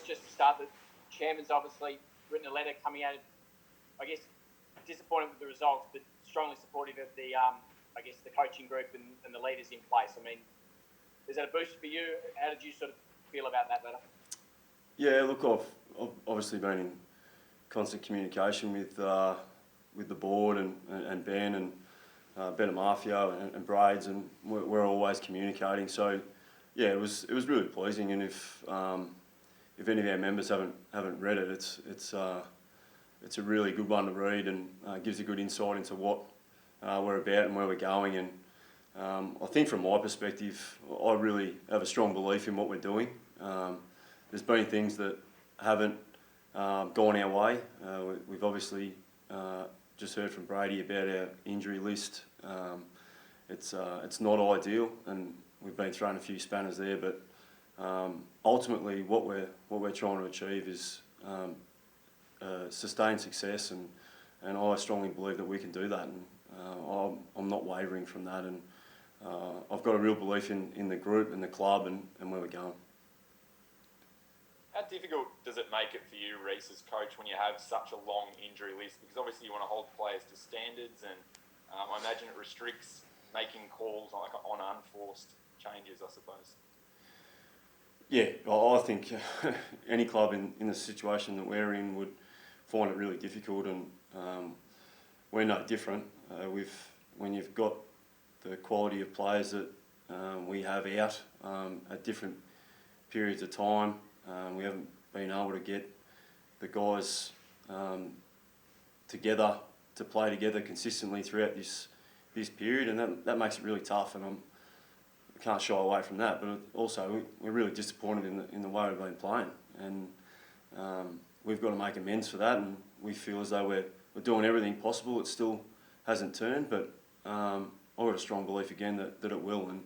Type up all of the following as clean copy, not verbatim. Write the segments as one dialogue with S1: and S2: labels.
S1: just to start, the chairman's obviously written a letter coming out, I guess, disappointed with the results, but strongly supportive of the, I guess, the coaching group and the leaders in place. I mean, is that a boost for you? How did you sort of feel about that letter?
S2: Yeah, look, I've obviously been in constant communication with the board and Ben and Ben Mafia and Braids, and we're always communicating. So yeah, it was really pleasing. And if any of our members haven't read it, it's a really good one to read, and gives a good insight into what we're about and where we're going. And I think from my perspective, I really have a strong belief in what we're doing. There's been things that haven't gone our way. We've obviously just heard from Brady about our injury list. It's not ideal, and we've been throwing a few spanners there. But ultimately, what we're trying to achieve is sustained success, and I strongly believe that we can do that. And I'm not wavering from that, and I've got a real belief in the group and the club and where we're going.
S3: How difficult does it make it for you, Rhyce, as coach, when you have such a long injury list? Because obviously you want to hold players to standards, and I imagine it restricts making calls on unforced changes, I suppose.
S2: Yeah, I think any club in the situation that we're in would find it really difficult, and we're no different. When you've got the quality of players that we have out at different periods of time, we haven't been able to get the guys together to play together consistently throughout this period, and that makes it really tough. And I can't shy away from that. But also, we're really disappointed in the way we've been playing, and we've got to make amends for that. And we feel as though we're doing everything possible. It still hasn't turned, but I've got a strong belief again that it will. And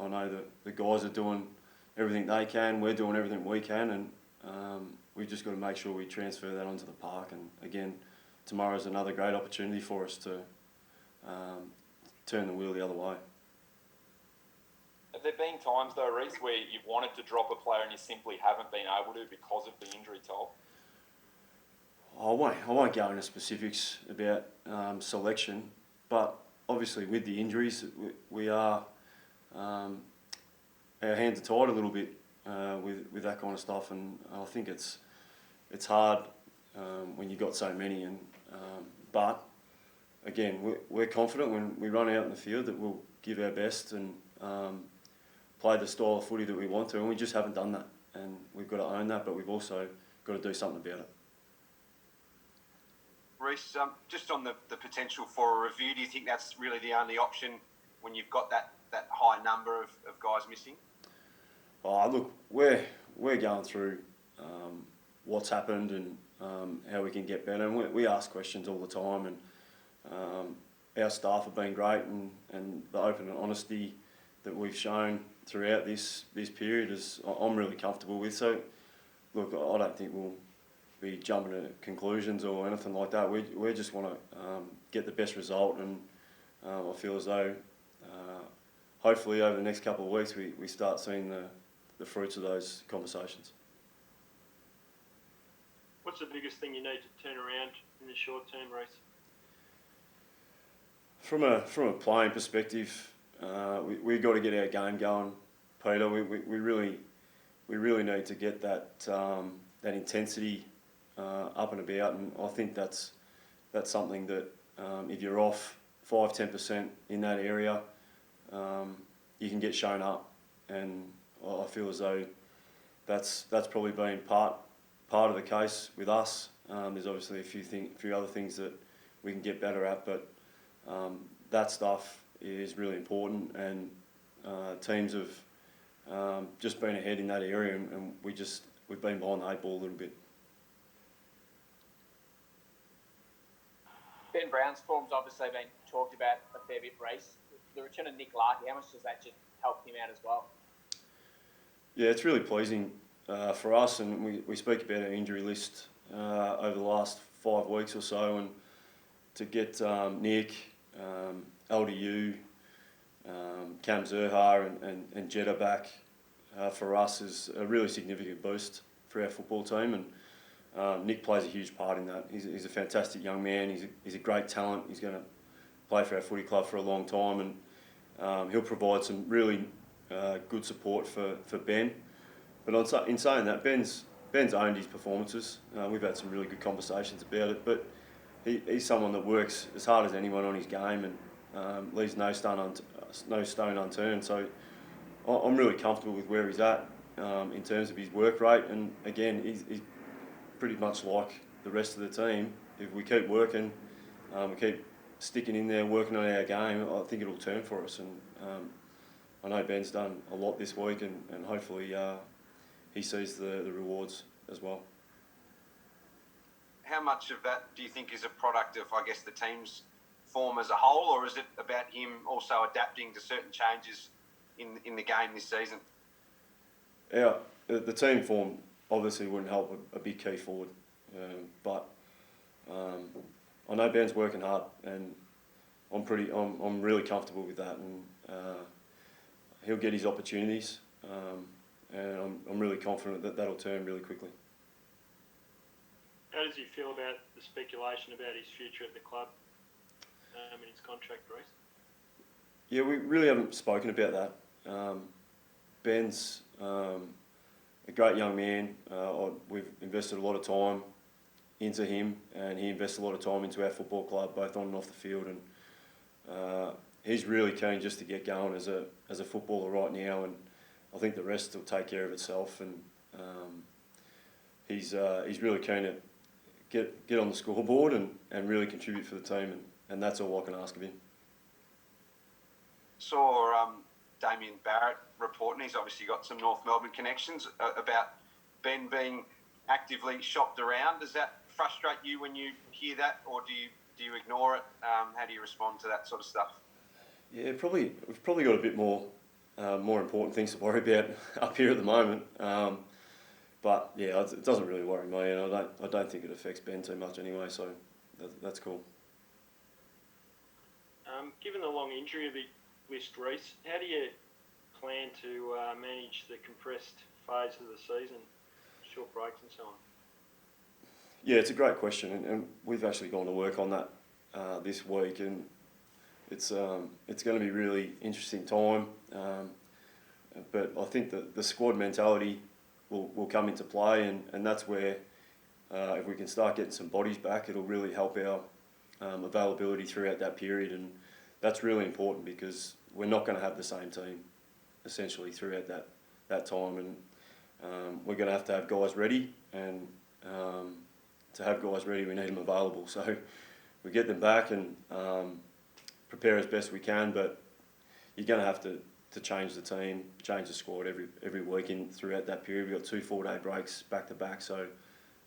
S2: I know that the guys are doing everything they can, we're doing everything we can, and we've just got to make sure we transfer that onto the park. And again, tomorrow's another great opportunity for us to turn the wheel the other way.
S3: Have there been times though, Rhyce, where you've wanted to drop a player and you simply haven't been able to because of the injury toll?
S2: I won't go into specifics about selection, but obviously with the injuries, we are our hands are tied a little bit with that kind of stuff, and I think it's hard when you've got so many. And but again, we're confident when we run out in the field that we'll give our best and play the style of footy that we want to, and we just haven't done that. And we've got to own that, but we've also got to do something about it.
S4: Rhyce, just on the potential for a review, do you think that's really the only option when you've got that high number of guys missing?
S2: Oh, look, we're going through what's happened and how we can get better, and we ask questions all the time, and our staff have been great, and the open and honesty that we've shown throughout this period is I'm really comfortable with. So, look, I don't think we'll be jumping to conclusions or anything like that. We just want to get the best result, and I feel as though hopefully over the next couple of weeks we start seeing the fruits of those conversations.
S5: What's the biggest thing you need to turn around in the short term, Rhyce?
S2: From a playing perspective, we got to get our game going, Peter. We really need to get that intensity up and about, and I think that's something that if you're off 5-10% in that area, you can get shown up, and I feel as though that's probably been part of the case with us. There's obviously a few other things that we can get better at, but that stuff is really important, and teams have just been ahead in that area, and we've been behind the 8 ball a little bit.
S1: Ben Brown's form's obviously been talked about a fair bit, Rhyce. The return of Nick Larkey, how much does that just help him out as well?
S2: Yeah, it's really pleasing for us, and we speak about our injury list over the last 5 weeks or so, and to get Nick, LDU, Cam Zerha and Jeddah back for us is a really significant boost our football team, and Nick plays a huge part in that. He's a fantastic young man. He's a great talent. He's going to play for our footy club for a long time, and he'll provide some really good support for Ben. But in saying that, Ben's owned his performances. We've had some really good conversations about it, but he's someone that works as hard as anyone on his game and leaves no stone unturned. So I'm really comfortable with where he's at in terms of his work rate. And again, he's pretty much like the rest of the team. If we keep working, we keep sticking in there, working on our game, I think it'll turn for us. And I know Ben's done a lot this week, and hopefully he sees the rewards as well.
S4: How much of that do you think is a product of, I guess, the team's form as a whole, or is it about him also adapting to certain changes in the game this season?
S2: Yeah, the team form obviously wouldn't help a big key forward, but I know Ben's working hard, and I'm really comfortable with that, and he'll get his opportunities, and I'm really confident that that'll turn really quickly.
S5: How does he feel about the speculation about his future at the club and his contract, Rhyce?
S2: Yeah, we really haven't spoken about that. Ben's a great young man. We've invested a lot of time into him, and he invests a lot of time into our football club, both on and off the field. And he's really keen just to get going as a footballer right now, and I think the rest will take care of itself. And he's really keen to get on the scoreboard and really contribute for the team, and that's all I can ask of him.
S4: Saw Damien Barrett reporting, he's obviously got some North Melbourne connections, about Ben being actively shopped around. Does that frustrate you when you hear that, or do you ignore it? How do you respond to that sort of stuff?
S2: Yeah, we've probably got a bit more important things to worry about up here at the moment. But yeah, it doesn't really worry me, and I don't think it affects Ben too much anyway. So that's cool.
S5: Given the long injury list, Rhyce, how do you plan to manage the compressed phase of the season, short breaks and so on?
S2: Yeah, it's a great question, and we've actually gone to work on that this week, and it's going to be a really interesting time. But I think that the squad mentality will come into play, and that's where if we can start getting some bodies back, it'll really help our availability throughout that period, and that's really important because we're not going to have the same team essentially throughout that time, and we're going to have guys ready, and to have guys ready, we need them available. So we get them back and prepare as best we can, but you're going to have to change the team, change the squad every week throughout that period. We've got 2 4-day breaks back to back, so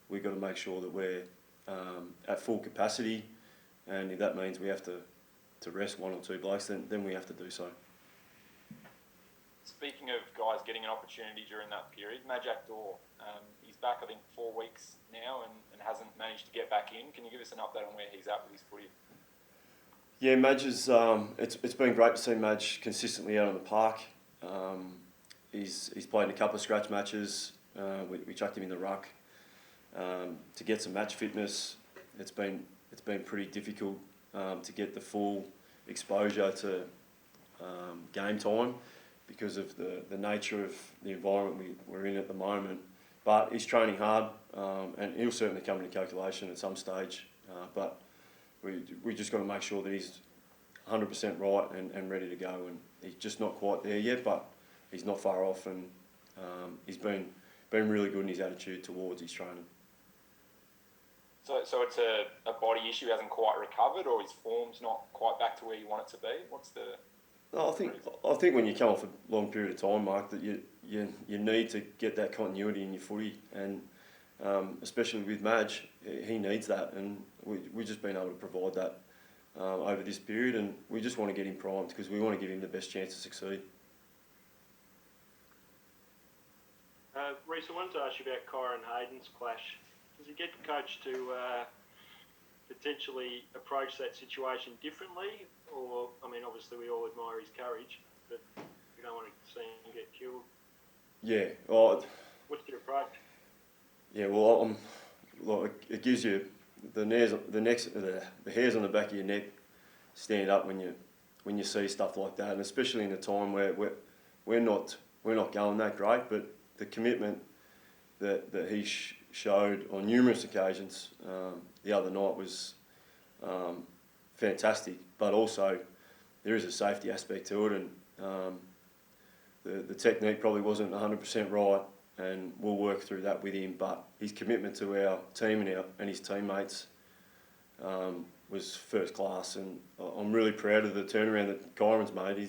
S2: we've got to make sure that we're at full capacity, and if that means we have to rest 1 or 2 blokes, then we have to do so.
S3: Speaking of guys getting an opportunity during that period, Madge Actor, he's back I think 4 weeks now and hasn't managed to get back in. Can you give us an update on where he's at with his footy?
S2: Yeah, Madge is. It's been great to see Madge consistently out on the park. He's played in a couple of scratch matches. We chucked him in the ruck to get some match fitness. It's been pretty difficult to get the full exposure to game time because of the nature of the environment we're in at the moment. But he's training hard, and he'll certainly come into calculation at some stage. But we just got to make sure that he's 100% right and ready to go. And he's just not quite there yet, but he's not far off, and he's been really good in his attitude towards his training.
S3: So it's a body issue, hasn't quite recovered, or his form's not quite back to where you want it to be? What's the...
S2: No, I think when you come off a long period of time, Mark, that you need to get that continuity in your footy, and especially with Madge, he needs that, and we've just been able to provide that over this period, and we just want to get him primed because we want to give him the best chance to succeed.
S5: Rhyce, I wanted to ask you about Kyron Hayden's clash. Does he get the coach to potentially approach that situation differently? Or, I mean, obviously we all admire his courage, but we don't want to see him get killed.
S2: Yeah. Oh,
S5: what's your approach?
S2: Yeah, well, it gives you the hairs on the back of your neck stand up when you see stuff like that, and especially in a time where we're not going that great, but the commitment that he showed on numerous occasions the other night was fantastic. But also there is a safety aspect to it, and the technique probably wasn't 100% right, and we'll work through that with him. But his commitment to our team and his teammates was first class, and I'm really proud of the turnaround that Kyron's made.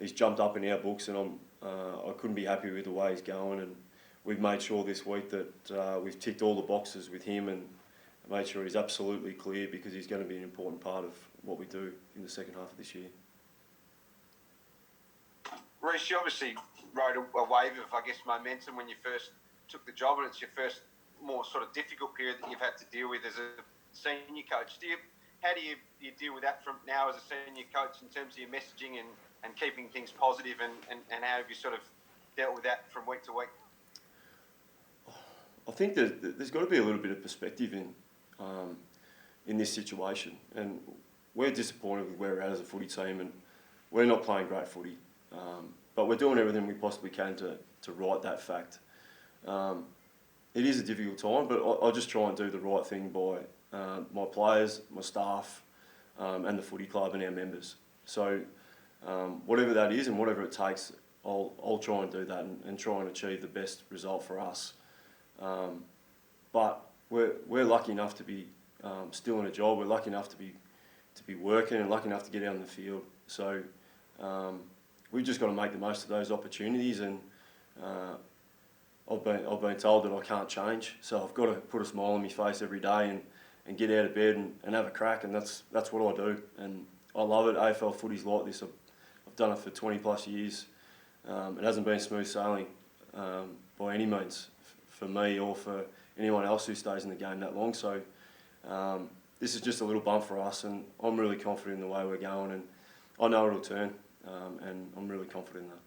S2: He's jumped up in our books, and I couldn't be happy with the way he's going. And we've made sure this week that we've ticked all the boxes with him and made sure he's absolutely clear, because he's going to be an important part of what we do in the second half of this year.
S4: Rhyce, you obviously rode a wave of, I guess, momentum when you first took the job, and it's your first more sort of difficult period that you've had to deal with as a senior coach. How do you deal with that from now as a senior coach in terms of your messaging and keeping things positive, and how have you sort of dealt with that from week to week?
S2: I think there's got to be a little bit of perspective in this situation, and we're disappointed with where we're at as a footy team, and we're not playing great footy, but we're doing everything we possibly can to right that fact. It is a difficult time, but I just try and do the right thing by my players, my staff, and the footy club and our members. So whatever that is and whatever it takes, I'll try and do that and try and achieve the best result for us. But we're lucky enough to be still in a job. We're lucky enough to be working, and lucky enough to get out in the field. So we've just got to make the most of those opportunities. And I've been told that I can't change, so I've got to put a smile on my face every day and get out of bed and have a crack. And that's what I do. And I love it. AFL footy's like this. I've done it for 20 plus years. It hasn't been smooth sailing by any means for me or for anyone else who stays in the game that long. So this is just a little bump for us, and I'm really confident in the way we're going, and I know it'll turn, and I'm really confident in that.